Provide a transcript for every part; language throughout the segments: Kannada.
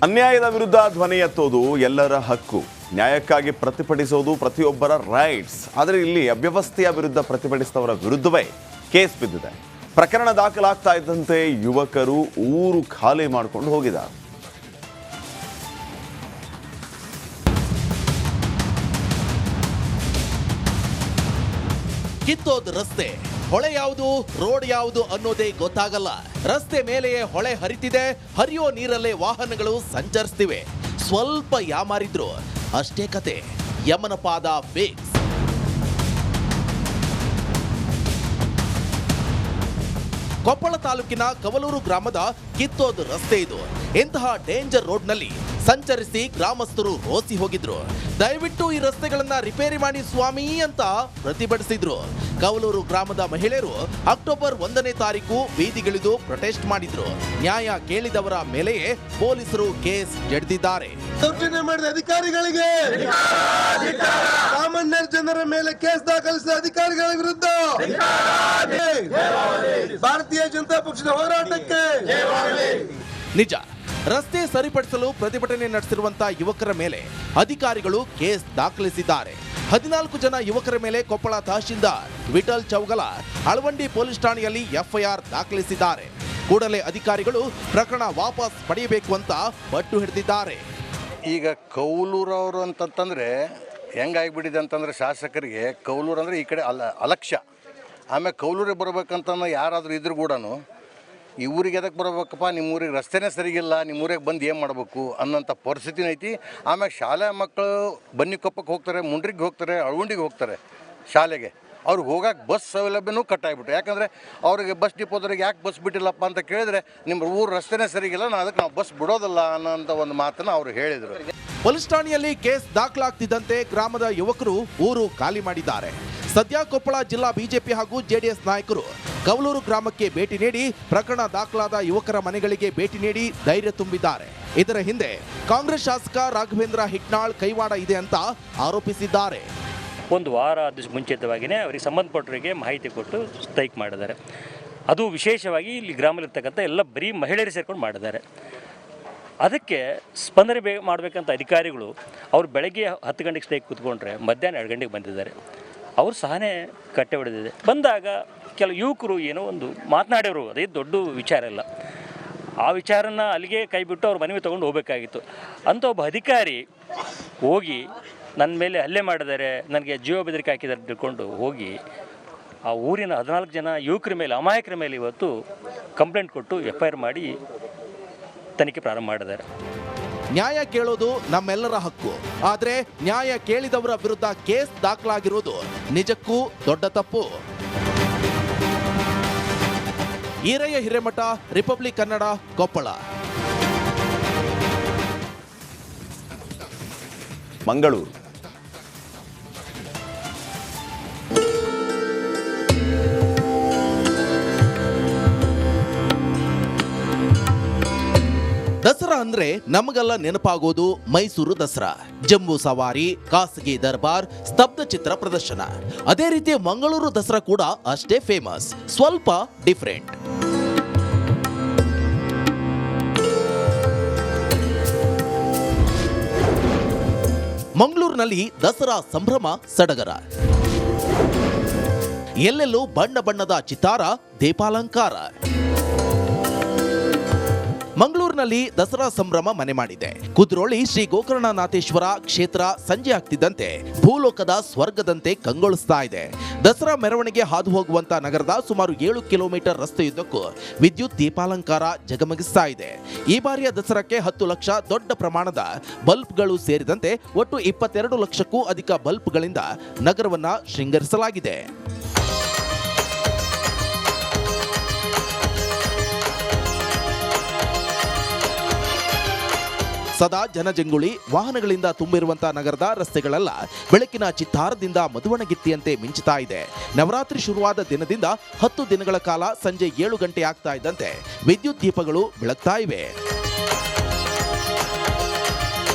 ಅನ್ಯಾಯದ ವಿರುದ್ಧ ಧ್ವನಿ ಎತ್ತೋದು ಎಲ್ಲರ ಹಕ್ಕು. ನ್ಯಾಯಕ್ಕಾಗಿ ಪ್ರತಿಭಟಿಸೋದು ಪ್ರತಿಯೊಬ್ಬರ ರೈಟ್ಸ್. ಆದರೆ ಇಲ್ಲಿ ಅವ್ಯವಸ್ಥೆಯ ವಿರುದ್ಧ ಪ್ರತಿಭಟಿಸಿದವರ ವಿರುದ್ಧವೇ ಕೇಸ್ ಬಿದ್ದಿದೆ. ಪ್ರಕರಣ ದಾಖಲಾಗ್ತಾ ಇದ್ದಂತೆ ಯುವಕರು ಊರು ಖಾಲಿ ಮಾಡಿಕೊಂಡು ಹೋಗಿದ್ದಾರೆ. ಕಿತ್ತೋದ್ ರಸ್ತೆ, ಹೊಳೆ ಯಾವುದು ರೋಡ್ ಯಾವುದು ಅನ್ನೋದೇ ಗೊತ್ತಾಗಲ್ಲ. ರಸ್ತೆ ಮೇಲೆಯೇ ಹೊಳೆ ಹರಿತಿದೆ, ಹರಿಯೋ ನೀರಲ್ಲೇ ವಾಹನಗಳು ಸಂಚರಿಸ್ತಿವೆ. ಸ್ವಲ್ಪ ಯಾಮಾರಿದ್ರು ಅಷ್ಟೇ ಕತೆ. ಯಮನ ಪಾದ ಫಿಕ್ಸ್. ಕೊಪ್ಪಳ ತಾಲೂಕಿನ ಕವಲೂರು ಗ್ರಾಮದ ಕಿತ್ತೋದ್ ರಸ್ತೆ ಇದು. ಇಂತಹ ಡೇಂಜರ್ ರೋಡ್ನಲ್ಲಿ ಸಂಚರಿಸಿ ಗ್ರಾಮಸ್ಥರು ರೋಸಿ ಹೋಗಿದ್ರು. ದಯವಿಟ್ಟು ಈ ರಸ್ತೆಗಳನ್ನ ರಿಪೇರಿ ಮಾಡಿ ಸ್ವಾಮಿ ಅಂತ ಪ್ರತಿಭಟಿಸಿದ್ರು. ಕವಲೂರು ಗ್ರಾಮದ ಮಹಿಳೆಯರು ಅಕ್ಟೋಬರ್ 1ನೇ ತಾರೀಕು ಬೀದಿಗಿಳಿದು ಪ್ರೊಟೆಸ್ಟ್ ಮಾಡಿದ್ರು. ನ್ಯಾಯ ಕೇಳಿದವರ ಮೇಲೆಯೇ ಪೊಲೀಸರು ಕೇಸ್ ಜಡಿದಿದ್ದಾರೆ. ದೌರ್ಜನ್ಯ ಮಾಡಿದ ಅಧಿಕಾರಿಗಳಿಗೆ, ಸಾಮಾನ್ಯ ಜನರ ಮೇಲೆ ಕೇಸ್ ದಾಖಲಿಸಿದ ಅಧಿಕಾರಿಗಳ ವಿರುದ್ಧ ಭಾರತೀಯ ಜನತಾ ಪಕ್ಷದ ಹೋರಾಟಕ್ಕೆ. ನಿಜ, ರಸ್ತೆ ಸರಿಪಡಿಸಲು ಪ್ರತಿಭಟನೆ ನಡೆಸಿರುವಂತಹ ಯುವಕರ ಮೇಲೆ ಅಧಿಕಾರಿಗಳು ಕೇಸ್ ದಾಖಲಿಸಿದ್ದಾರೆ. 14 ಜನ ಯುವಕರ ಮೇಲೆ ಕೊಪ್ಪಳ ತಹಶೀಲ್ದಾರ್ ವಿಠಲ್ ಚೌಗಲ ಅಳವಂಡಿ ಪೊಲೀಸ್ ಠಾಣೆಯಲ್ಲಿ ಎಫ್ಐಆರ್ ದಾಖಲಿಸಿದ್ದಾರೆ. ಕೂಡಲೇ ಅಧಿಕಾರಿಗಳು ಪ್ರಕರಣ ವಾಪಸ್ ಪಡೆಯಬೇಕು ಅಂತ ಪಟ್ಟು ಹಿಡಿದಿದ್ದಾರೆ. ಈಗ ಕೌಲೂರವರು ಅಂತಂತಂದರೆ ಹೆಂಗಾಗಿಬಿಟ್ಟಿದೆ ಅಂತಂದರೆ, ಶಾಸಕರಿಗೆ ಕೌಲೂರು ಅಂದರೆ ಈ ಕಡೆ ಅಲಕ್ಷ್ಯ. ಆಮೇಲೆ ಕೌಲೂರಿಗೆ ಬರ್ಬೇಕಂತ ಯಾರಾದರೂ ಇದ್ರು ಕೂಡ ಈ ಊರಿಗೆ ಎದಕ್ಕೆ ಬರ್ಬೇಕಪ್ಪ, ನಿಮ್ಮ ಊರಿಗೆ ರಸ್ತೆನೇ ಸರಿಗಿಲ್ಲ, ನಿಮ್ಮ ಊರಿಗೆ ಬಂದು ಏನು ಮಾಡಬೇಕು ಅನ್ನೋಂಥ ಪರಿಸ್ಥಿತಿನ ಐತಿ. ಆಮೇಲೆ ಶಾಲೆ ಮಕ್ಕಳು ಬನ್ನಿಕೊಪ್ಪಕ್ಕೆ ಹೋಗ್ತಾರೆ, ಮುಂಡ್ರಿಗೆ ಹೋಗ್ತಾರೆ, ಅಳವಂಡಿಗೆ ಹೋಗ್ತಾರೆ ಶಾಲೆಗೆ. ಅವ್ರಿಗೆ ಹೋಗಕ್ಕೆ ಬಸ್ ಸೌಲಭ್ಯನೂ ಕಟ್ಟಾಗ್ಬಿಟ್ಟು. ಯಾಕಂದರೆ ಅವ್ರಿಗೆ ಬಸ್ ಡಿಪೋದವ್ರಿಗೆ ಯಾಕೆ ಬಸ್ ಬಿಟ್ಟಿಲ್ಲಪ್ಪ ಅಂತ ಕೇಳಿದ್ರೆ, ನಿಮ್ಮ ಊರು ರಸ್ತೆನೇ ಸರಿಗಿಲ್ಲ, ಅದಕ್ಕೆ ನಾವು ಬಸ್ ಬಿಡೋದಿಲ್ಲ ಅನ್ನೋಂಥ ಒಂದು ಮಾತನ್ನು ಅವರು ಹೇಳಿದರು. ಪೊಲೀಸ್ ಠಾಣೆಯಲ್ಲಿ ಕೇಸ್ ದಾಖಲಾಗ್ತಿದ್ದಂತೆ ಗ್ರಾಮದ ಯುವಕರು ಊರು ಖಾಲಿ ಮಾಡಿದ್ದಾರೆ. ಸದ್ಯ ಕೊಪ್ಪಳ ಜಿಲ್ಲಾ ಬಿಜೆಪಿ ಹಾಗೂ ಜೆಡಿಎಸ್ ನಾಯಕರು ಕವಲೂರು ಗ್ರಾಮಕ್ಕೆ ಭೇಟಿ ನೀಡಿ ಪ್ರಕರಣ ದಾಖಲಾದ ಯುವಕರ ಮನೆಗಳಿಗೆ ಭೇಟಿ ನೀಡಿ ಧೈರ್ಯ ತುಂಬಿದ್ದಾರೆ. ಇದರ ಹಿಂದೆ ಕಾಂಗ್ರೆಸ್ ಶಾಸಕ ರಾಘವೇಂದ್ರ ಹಿಟ್ನಾಳ್ ಕೈವಾಡ ಇದೆ ಅಂತ ಆರೋಪಿಸಿದ್ದಾರೆ. ಒಂದು ವಾರ ಮುಂಚಿತವಾಗಿಯೇ ಅವರಿಗೆ ಸಂಬಂಧಪಟ್ಟವರಿಗೆ ಮಾಹಿತಿ ಕೊಟ್ಟು ಸ್ಟ್ರೈಕ್ ಮಾಡಿದ್ದಾರೆ. ಅದು ವಿಶೇಷವಾಗಿ ಇಲ್ಲಿ ಗ್ರಾಮದಲ್ಲಿರ್ತಕ್ಕಂಥ ಎಲ್ಲ ಬರೀ ಮಹಿಳೆಯರು ಸೇರ್ಕೊಂಡು ಮಾಡಿದ್ದಾರೆ. ಅದಕ್ಕೆ ಸ್ಪಂದನೆ ಮಾಡಬೇಕಂತ ಅಧಿಕಾರಿಗಳು ಅವರು ಬೆಳಗ್ಗೆ 10 ಗಂಟೆಗೆ ಸ್ಟ್ರೈಕ್ ಕೂತ್ಕೊಂಡ್ರೆ ಮಧ್ಯಾಹ್ನ 2 ಗಂಟೆಗೆ ಬಂದಿದ್ದಾರೆ. ಅವ್ರ ಸಹನೆ ಕಟ್ಟೆ ಹೊಡೆದಿದೆ. ಬಂದಾಗ ಕೆಲವು ಯುವಕರು ಏನೋ ಒಂದು ಮಾತನಾಡ್ಯವರು, ಅದೇ ದೊಡ್ಡ ವಿಚಾರ ಇಲ್ಲ. ಆ ವಿಚಾರನ ಅಲ್ಲಿಗೆ ಕೈಬಿಟ್ಟು ಅವ್ರ ಮನವಿ ತೊಗೊಂಡು ಹೋಗಬೇಕಾಗಿತ್ತು. ಅಂತ ಒಬ್ಬ ಅಧಿಕಾರಿ ಹೋಗಿ ನನ್ನ ಮೇಲೆ ಹಲ್ಲೆ ಮಾಡಿದ್ದಾರೆ, ನನಗೆ ಜೀವ ಬೆದರಿಕೆ ಹಾಕಿದ್ದಾರೆ ತಿಳ್ಕೊಂಡು ಹೋಗಿ ಆ ಊರಿನ 14 ಜನ ಯುವಕರ ಮೇಲೆ, ಅಮಾಯಕರ ಮೇಲೆ ಇವತ್ತು ಕಂಪ್ಲೇಂಟ್ ಕೊಟ್ಟು FIR ಮಾಡಿ ತನಿಖೆ ಪ್ರಾರಂಭ ಮಾಡಿದ್ದಾರೆ. ನ್ಯಾಯ ಕೇಳೋದು ನಮ್ಮೆಲ್ಲರ ಹಕ್ಕು. ಆದರೆ ನ್ಯಾಯ ಕೇಳಿದವರ ವಿರುದ್ಧ ಕೇಸ್ ದಾಖಲಾಗಿರುವುದು ನಿಜಕ್ಕೂ ದೊಡ್ಡ ತಪ್ಪು. ಈರಯ್ಯ ಹಿರೇಮಠ, ರಿಪಬ್ಲಿಕ್ ಕನ್ನಡ, ಕೊಪ್ಪಳ. ಮಂಗಳೂರು ದಸರಾ ಅಂದ್ರೆ ನಮಗೆಲ್ಲ ನೆನಪಾಗೋದು ಮೈಸೂರು ದಸರಾ, ಜಂಬೂ ಸವಾರಿ, ಖಾಸಗಿ ದರ್ಬಾರ್, ಸ್ತಬ್ಧ ಚಿತ್ರ ಪ್ರದರ್ಶನ. ಅದೇ ರೀತಿ ಮಂಗಳೂರು ದಸರಾ ಕೂಡ ಅಷ್ಟೇ ಫೇಮಸ್, ಸ್ವಲ್ಪ ಡಿಫರೆಂಟ್. ಮಂಗಳೂರಿನಲ್ಲಿ ದಸರಾ ಸಂಭ್ರಮ ಸಡಗರ. ಎಲ್ಲೆಲ್ಲೂ ಬಣ್ಣ ಬಣ್ಣದ ಚಿತ್ತಾರ, ದೀಪಾಲಂಕಾರ. ಮಂಗಳೂರಿನಲ್ಲಿ ದಸರಾ ಸಂಭ್ರಮ ಮನೆ ಮಾಡಿದೆ. ಕುದ್ರೋಳಿ ಶ್ರೀ ಗೋಕರ್ಣನಾಥೇಶ್ವರ ಕ್ಷೇತ್ರ ಸಂಜೆ ಆಗ್ತಿದ್ದಂತೆ ಭೂಲೋಕದ ಸ್ವರ್ಗದಂತೆ ಕಂಗೊಳಿಸ್ತಾ ಇದೆ. ದಸರಾ ಮೆರವಣಿಗೆ ಹಾದು ಹೋಗುವಂತ ನಗರದ ಸುಮಾರು 7 ಕಿಲೋಮೀಟರ್ ರಸ್ತೆಯುದ್ದಕ್ಕೂ ವಿದ್ಯುತ್ ದೀಪಾಲಂಕಾರ ಜಗಮಗಿಸ್ತಾ ಇದೆ. ಈ ಬಾರಿಯ ದಸರಾಕ್ಕೆ 10 ಲಕ್ಷ ದೊಡ್ಡ ಪ್ರಮಾಣದ ಬಲ್ಬ್ಗಳು ಸೇರಿದಂತೆ ಒಟ್ಟು 22 ಲಕ್ಷಕ್ಕೂ ಅಧಿಕ ಬಲ್ಬ್ಗಳಿಂದ ನಗರವನ್ನ ಶೃಂಗರಿಸಲಾಗಿದೆ. ಸದಾ ಜನಜಂಗುಳಿ ವಾಹನಗಳಿಂದ ತುಂಬಿರುವಂತಹ ನಗರದ ರಸ್ತೆಗಳೆಲ್ಲ ಬೆಳಕಿನ ಚಿತ್ತಾರದಿಂದ ಮಧುವಣಗಿತ್ತಿಯಂತೆ ಮಿಂಚುತ್ತಾ ಇದೆ. ನವರಾತ್ರಿ ಶುರುವಾದ ದಿನದಿಂದ 10 ದಿನಗಳ ಕಾಲ ಸಂಜೆ 7 ಗಂಟೆ ಆಗ್ತಾ ಇದ್ದಂತೆ ವಿದ್ಯುತ್ ದೀಪಗಳು ಬೆಳಗ್ತಾ ಇವೆ.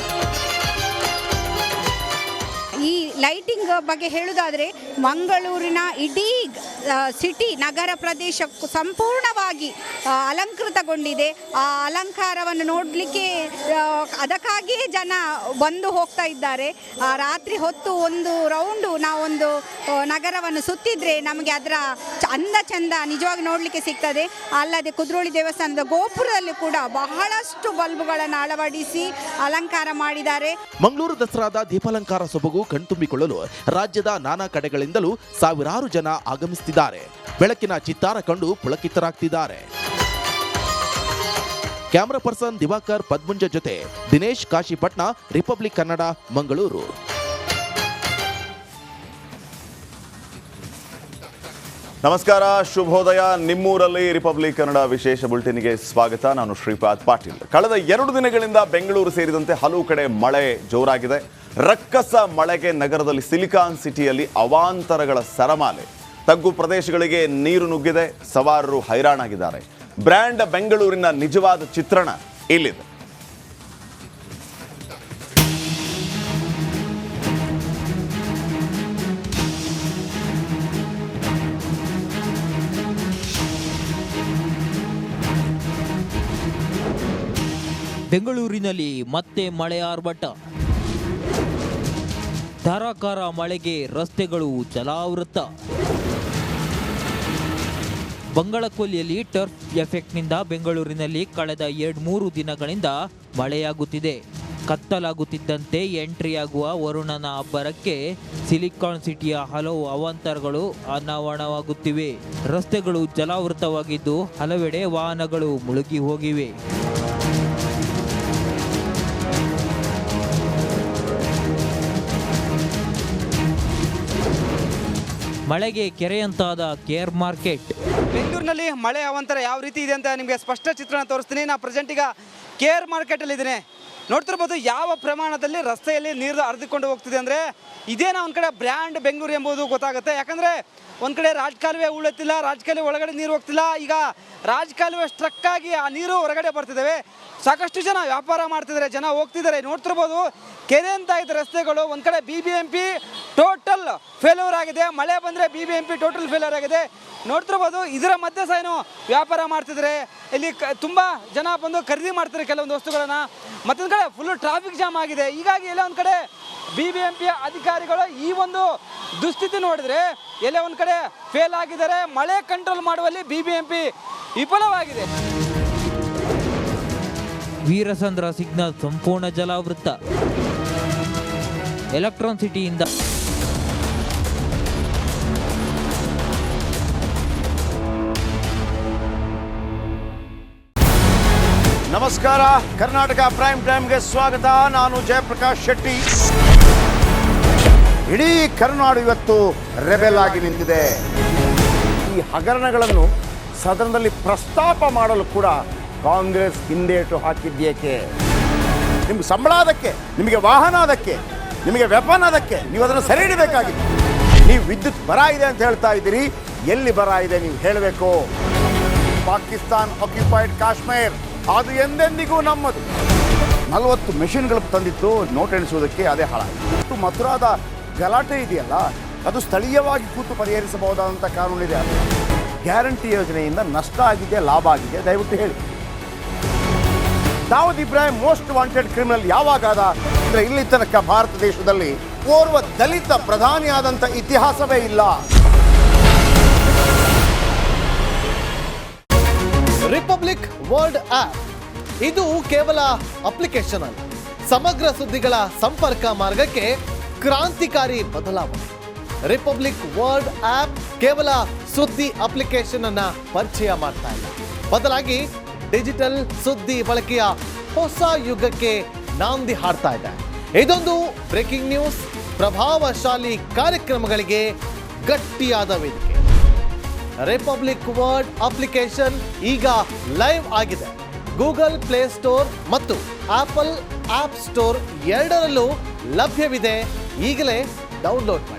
ಈ ಲೈಟಿಂಗ್ ಬಗ್ಗೆ ಹೇಳುವುದಾದರೆ ಮಂಗಳೂರಿನ ಇಡೀ ಸಿಟಿ ನಗರ ಪ್ರದೇಶ ಸಂಪೂರ್ಣವಾಗಿ ಅಲಂಕೃತಗೊಂಡಿದೆ. ಆ ಅಲಂಕಾರವನ್ನು ನೋಡಲಿಕ್ಕೆ ಅದಕ್ಕಾಗಿಯೇ ಜನ ಬಂದು ಹೋಗ್ತಾ ಇದ್ದಾರೆ. ರಾತ್ರಿ ಹೊತ್ತು ಒಂದು ರೌಂಡು ನಾವೊಂದು ನಗರವನ್ನು ಸುತ್ತಿದ್ರೆ ನಮಗೆ ಅದರ ಅಂದ ಚಂದ ನಿಜವಾಗಿ ನೋಡಲಿಕ್ಕೆ ಸಿಗ್ತದೆ. ಅಲ್ಲದೆ ಕುದ್ರೋಳಿ ದೇವಸ್ಥಾನದ ಗೋಪುರದಲ್ಲಿ ಕೂಡ ಬಹಳಷ್ಟು ಬಲ್ಬುಗಳನ್ನು ಅಳವಡಿಸಿ ಅಲಂಕಾರ ಮಾಡಿದ್ದಾರೆ. ಮಂಗಳೂರು ದಸರಾದ ದೀಪಾಲಂಕಾರ ಸೊಬಗು ಕಣ್ತುಂಬಿಕೊಳ್ಳಲು ರಾಜ್ಯದ ನಾನಾ ಕಡೆಗಳಿಂದಲೂ ಸಾವಿರಾರು ಜನ ಆಗಮಿಸುತ್ತಿದ್ದಾರೆ. ಬೆಳಕಿನ ಚಿತ್ತಾರ ಕಂಡು ಪುಳಕಿತರಾಗ್ತಿದ್ದಾರೆ. ಕ್ಯಾಮರಾ ಪರ್ಸನ್ ದಿವಾಕರ್ ಪದ್ಮುಂಜ ಜೊತೆ ದಿನೇಶ್ ಕಾಶಿಪಟ್ನ, ರಿಪಬ್ಲಿಕ್ ಕನ್ನಡ, ಮಂಗಳೂರು. ನಮಸ್ಕಾರ, ಶುಭೋದಯ. ನಿಮ್ಮೂರಲ್ಲಿ ರಿಪಬ್ಲಿಕ್ ಕನ್ನಡ ವಿಶೇಷ ಬುಲೆಟಿನ್ಗೆ ಸ್ವಾಗತ. ನಾನು ಶ್ರೀಪಾದ್ ಪಾಟೀಲ್. ಕಳೆದ 2 ದಿನಗಳಿಂದ ಬೆಂಗಳೂರು ಸೇರಿದಂತೆ ಹಲವು ಕಡೆ ಮಳೆ ಜೋರಾಗಿದೆ. ರಕ್ಕಸ ಮಳೆಗೆ ನಗರದಲ್ಲಿ ಸಿಲಿಕಾನ್ ಸಿಟಿಯಲ್ಲಿ ಅವಾಂತರಗಳ ಸರಮಾಲೆ. ತಗ್ಗು ಪ್ರದೇಶಗಳಿಗೆ ನೀರು ನುಗ್ಗಿದೆ, ಸವಾರರು ಹೈರಾಣಾಗಿದ್ದಾರೆ. ಬ್ರ್ಯಾಂಡ್ ಬೆಂಗಳೂರಿನ ನಿಜವಾದ ಚಿತ್ರಣ ಇಲ್ಲಿದೆ. ಬೆಂಗಳೂರಿನಲ್ಲಿ ಮತ್ತೆ ಮಳೆ ಆರ್ಭಟ. ಧಾರಾಕಾರ ಮಳೆಗೆ ರಸ್ತೆಗಳು ಜಲಾವೃತ. ಬಂಗಾಳಕೊಲ್ಲಿಯಲ್ಲಿ ಟರ್ಫ್ ಎಫೆಕ್ಟ್ನಿಂದ ಬೆಂಗಳೂರಿನಲ್ಲಿ ಕಳೆದ 2-3 ದಿನಗಳಿಂದ ಮಳೆಯಾಗುತ್ತಿದೆ. ಕತ್ತಲಾಗುತ್ತಿದ್ದಂತೆ ಎಂಟ್ರಿಯಾಗುವ ವರುಣನ ಅಬ್ಬರಕ್ಕೆ ಸಿಲಿಕಾನ್ ಸಿಟಿಯ ಹಲವು ಅವಾಂತರಗಳು ಅನಾವರಣವಾಗುತ್ತಿವೆ. ರಸ್ತೆಗಳು ಜಲಾವೃತವಾಗಿದ್ದು ಹಲವೆಡೆ ವಾಹನಗಳು ಮುಳುಗಿ ಹೋಗಿವೆ. ಮಳೆಗೆ ಕೆರೆಯಂತಾದ ಕೇರ್ ಮಾರ್ಕೆಟ್. ಬೆಂಗಳೂರಿನಲ್ಲಿ ಮಳೆ ಅವಾಂತರ ಯಾವ ರೀತಿ ಇದೆ ಅಂತ ನಿಮಗೆ ಸ್ಪಷ್ಟ ಚಿತ್ರಣ ತೋರಿಸ್ತೀನಿ. ನಾನು ಪ್ರೆಸೆಂಟ್ ಈಗ ಕೇರ್ ಮಾರ್ಕೆಟಲ್ಲಿ ಇದ್ದೀನಿ. ನೋಡ್ತಿರ್ಬೋದು ಯಾವ ಪ್ರಮಾಣದಲ್ಲಿ ರಸ್ತೆಯಲ್ಲಿ ನೀರು ಹರಿದುಕೊಂಡು ಹೋಗ್ತಿದೆ ಅಂದರೆ ಇದೇನೋ ಒಂದು ಕಡೆ ಬ್ರ್ಯಾಂಡ್ ಬೆಂಗಳೂರು ಎಂಬುದು ಗೊತ್ತಾಗುತ್ತೆ. ಯಾಕಂದರೆ ಒಂದು ಕಡೆ ರಾಜಕಾಲುವೆ ಉಳುತ್ತಿಲ್ಲ, ರಾಜಕಾಲುವೆ ಒಳಗಡೆ ನೀರು ಹೋಗ್ತಿಲ್ಲ. ಈಗ ರಾಜಕಾಲುವೆ ಸ್ಟ್ರಕ್ ಆಗಿ ಆ ನೀರು ಹೊರಗಡೆ ಬರ್ತಿದ್ದಾವೆ. ಸಾಕಷ್ಟು ಜನ ವ್ಯಾಪಾರ ಮಾಡ್ತಿದ್ದಾರೆ, ಜನ ಹೋಗ್ತಿದ್ದಾರೆ. ನೋಡ್ತಿರ್ಬೋದು ಕೆರೆ ಅಂತ ಇದ್ದ ರಸ್ತೆಗಳು ಒಂದು ಕಡೆ BBMP ಟೋಟಲ್ ಫೇಲ್ಯೂರ್ ಆಗಿದೆ. ಮಳೆ ಬಂದರೆ BBMP ಟೋಟಲ್ ಫೇಲ್ಯೂರ್ ಆಗಿದೆ. ನೋಡ್ತಿರ್ಬೋದು ಇದರ ಮಧ್ಯೆ ಸಹ ಏನು ವ್ಯಾಪಾರ ಮಾಡ್ತಿದ್ದಾರೆ. ಇಲ್ಲಿ ತುಂಬ ಜನ ಬಂದು ಖರೀದಿ ಮಾಡ್ತಾರೆ ಕೆಲವೊಂದು ವಸ್ತುಗಳನ್ನು. ಮತ್ತೊಂದು ಕಡೆ ಫುಲ್ಲು ಟ್ರಾಫಿಕ್ ಜಾಮ್ ಆಗಿದೆ. ಹೀಗಾಗಿ ಎಲ್ಲ ಒಂದು ಕಡೆ BBMP ಅಧಿಕಾರಿಗಳು ಈ ಒಂದು ದುಸ್ಥಿತಿ ನೋಡಿದರೆ ಎಲ್ಲೇ ಒಂದು ಕಡೆ ಫೇಲ್ ಆಗಿದ್ದಾರೆ. ಮಳೆ ಕಂಟ್ರೋಲ್ ಮಾಡುವಲ್ಲಿ BBMP ವಿಫಲವಾಗಿದೆ. ವೀರಸಂದ್ರ ಸಿಗ್ನಲ್ ಸಂಪೂರ್ಣ ಜಲಾವೃತ. ಎಲೆಕ್ಟ್ರಾನ್ ಸಿಟಿಯಿಂದ ನಮಸ್ಕಾರ, ಕರ್ನಾಟಕ ಪ್ರೈಮ್ ಟೈಮ್ಗೆ ಸ್ವಾಗತ. ನಾನು ಜಯಪ್ರಕಾಶ್ ಶೆಟ್ಟಿ. ಇಡೀ ಕರ್ನಾಡು ಇವತ್ತು ರೆಬೆಲ್ ಆಗಿ ನಿಂತಿದೆ. ಈ ಹಗರಣಗಳನ್ನು ಸದನದಲ್ಲಿ ಪ್ರಸ್ತಾಪ ಮಾಡಲು ಕೂಡ ಕಾಂಗ್ರೆಸ್ ಹಿಂದೇಟು ಹಾಕಿದ್ದೇಕೆ? ನಿಮ್ಗೆ ಸಂಬಳ ಅದಕ್ಕೆ, ನಿಮಗೆ ವಾಹನ ಅದಕ್ಕೆ, ನಿಮಗೆ ವೆಪನ್ ಅದಕ್ಕೆ. ನೀವು ಅದನ್ನು ಸೆರೆ ಹಿಡಿಬೇಕಾಗಿತ್ತು. ನೀವು ವಿದ್ಯುತ್ ಬರ ಇದೆ ಅಂತ ಹೇಳ್ತಾ ಇದ್ದೀರಿ. ಎಲ್ಲಿ ಬರ ಇದೆ ನೀವು ಹೇಳಬೇಕು. ಪಾಕಿಸ್ತಾನ್ ಆಕ್ಯುಪೈಡ್ ಕಾಶ್ಮೀರ್ ಅದು ಎಂದೆಂದಿಗೂ ನಮ್ಮದು. 40 ಮೆಷಿನ್ಗಳು ತಂದಿತ್ತು ನೋಟ್ ಎಣಿಸುವುದಕ್ಕೆ, ಅದೇ ಹಾಳಾಯಿತು. ಮಥುರಾದ ಗಲಾಟೆ ಇದೆಯಲ್ಲ, ಅದು ಸ್ಥಳೀಯವಾಗಿ ಕೂತು ಪರಿಹರಿಸಬಹುದಾದಂಥ ಕಾನೂನಿದೆ. ಗ್ಯಾರಂಟಿ ಯೋಜನೆಯಿಂದ ನಷ್ಟ ಆಗಿದೆ, ಲಾಭ ಆಗಿದೆ, ದಯವಿಟ್ಟು ಹೇಳಿ. Dawood Ibrahim most wanted criminal ಯಾವಾಗಾದ ಅಂದರೆ ಇಲ್ಲಿ ತನಕ ಭಾರತ ದೇಶದಲ್ಲಿ ಓರ್ವ ದಲಿತ ಪ್ರಧಾನಿಯಾದಂಥ ಇತಿಹಾಸವೇ ಇಲ್ಲ. ರಿಪಬ್ಲಿಕ್ ವರ್ಲ್ಡ್ ಆಪ್ ಇದು ಕೇವಲ ಅಪ್ಲಿಕೇಶನ್ ಅಲ್ಲ, ಸಮಗ್ರ ಸುದ್ದಿಗಳ ಸಂಪರ್ಕ ಮಾರ್ಗಕ್ಕೆ ಕ್ರಾಂತಿಕಾರಿ ಬದಲಾವಣೆ. ರಿಪಬ್ಲಿಕ್ ವರ್ಲ್ಡ್ ಆಪ್ ಕೇವಲ ಸುದ್ದಿ ಅಪ್ಲಿಕೇಶನ್ ಅನ್ನ ಪರಿಚಯ ಮಾಡ್ತಾ ಇಲ್ಲ, ಬದಲಾಗಿ ಡಿಜಿಟಲ್ ಸುದ್ದಿ ಬಳಕೆಯ ಹೊಸ ಯುಗಕ್ಕೆ ನಾಂದಿ ಹಾಡ್ತಾ ಇದೆ. ಇದೊಂದು ಬ್ರೇಕಿಂಗ್ ನ್ಯೂಸ್, ಪ್ರಭಾವಶಾಲಿ ಕಾರ್ಯಕ್ರಮಗಳಿಗೆ ಗಟ್ಟಿಯಾದ ವೇದಿಕೆ. ರಿಪಬ್ಲಿಕ್ ವರ್ಲ್ಡ್ ಅಪ್ಲಿಕೇಶನ್ ಈಗ ಲೈವ್ ಆಗಿದೆ. ಗೂಗಲ್ ಪ್ಲೇ ಸ್ಟೋರ್ ಮತ್ತು ಆಪಲ್ ಆಪ್ ಸ್ಟೋರ್ ಎರಡರಲ್ಲೂ ಲಭ್ಯವಿದೆ. ಈಗಲೇ ಡೌನ್ಲೋಡ್ ಮಾಡಿ.